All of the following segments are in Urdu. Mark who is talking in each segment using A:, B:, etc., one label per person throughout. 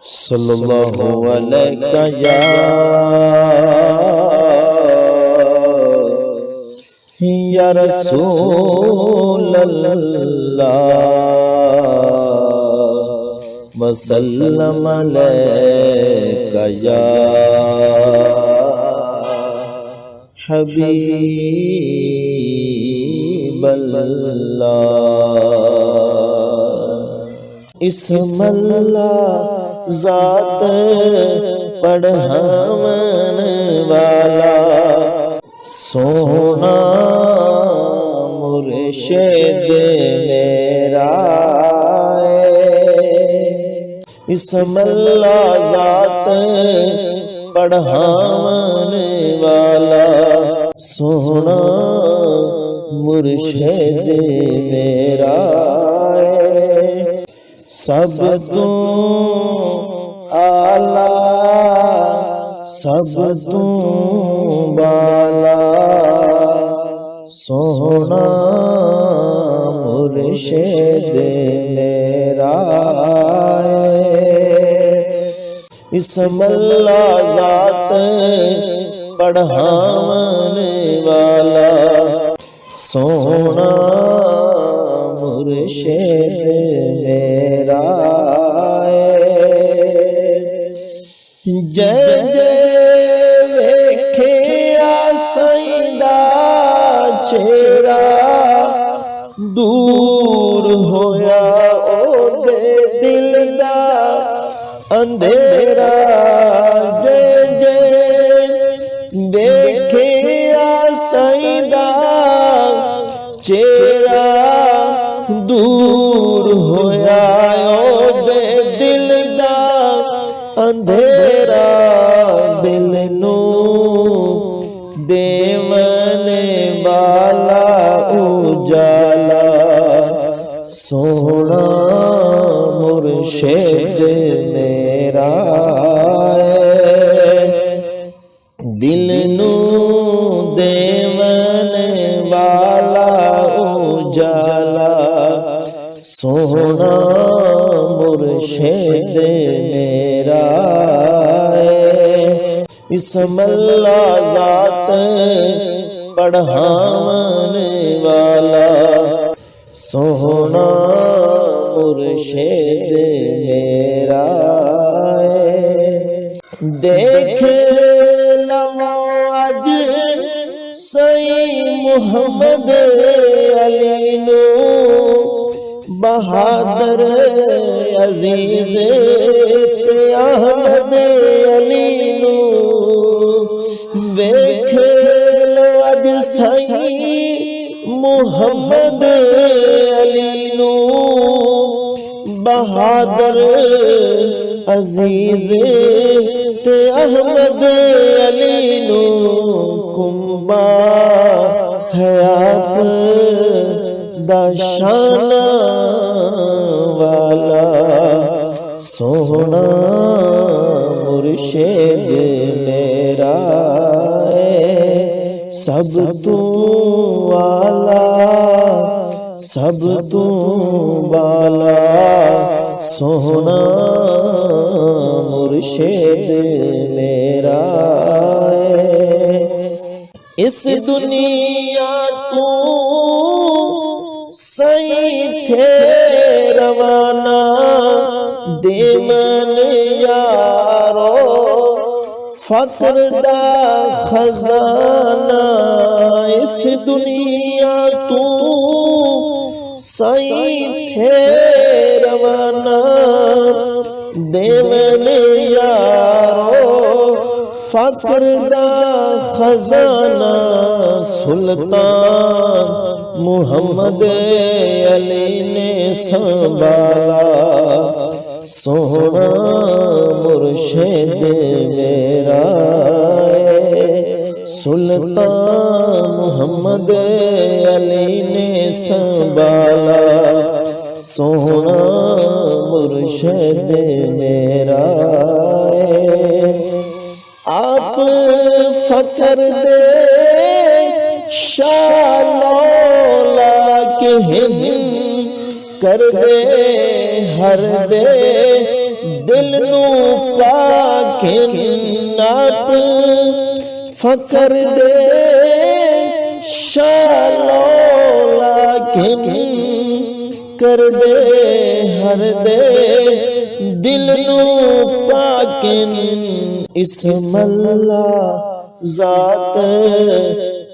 A: صلی اللہ علیہ یا رسول اللہ وسلم علیک یا حبیب اللہ اسم اللہ ذات پڑھاون والا سونا مرشد میرا اسم اللہ ذات پڑھاون والا سونا مرشد میرا سب تو اعلیٰ سب تو بالا سونا مرشد میرا اسم اللہ ذات پڑھاون والا سونا مرشد میرا جے جے ویکھیا سائیدا چہرہ دور ہویا او دے دل دا اندھیرا جے جے ویکھیا سائیدا چہرہ دور ہویا او دے دل دا اندھیرا دل نو دیون والا اجالا سونا مرشد میرا دل نو دیون والا اجالا سونا مرشد میرا اسم اللہ ذات پڑھاون والا سونا مرشد میرا دیکھ لو اج سید محمد علی نو بہادر عزیز احمد علی نو ویکھ لو اج سید محمد علی نو بہادر عزیز تے احمد علی نو کنبا ہے آپ دا شان والا سونا مرشد میرا سب تو والا سب تو بالا سونا مرشد میرا اس دنیا کو سید تھے روانہ دیمن یارو فقر دا خزانہ اس دنیا تو سید تھے روانہ دیمن یارو فقر دا خزانہ سلطان محمد علی نے سنبھالا سونا مرشد میرا سلطان محمد علی نے سنبھالا سونا مرشد میرا آپ فخر دے شالولا کے ہم کر دے ہر دے دل نو پاک ناپ فکر دے شالو لیکن کر دے ہر دے دل نو پاکن اسم اللہ ذات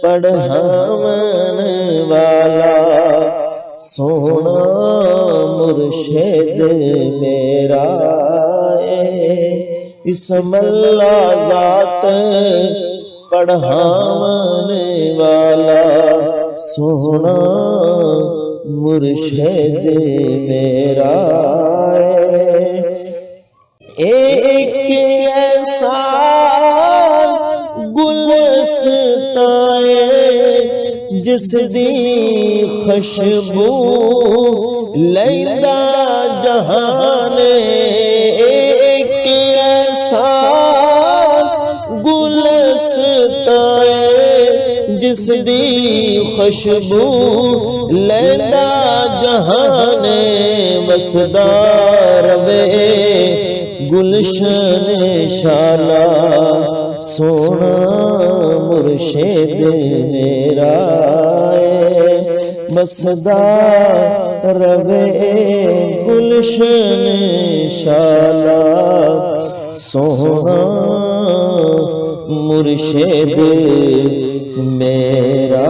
A: پڑھاون والا سونا مرشد میرا اسم اللہ ذات پڑھاون والا سونا مرشد میرا ایک ایسا گلستان جس دی خوشبو لیندہ جہان ایک ایسا گلستان جس دی خوشبو لیندہ جہان وسدار وے گلشن شالا سونا مرشد میرا بسدار وے گلشن شالا سونا مرشد میرا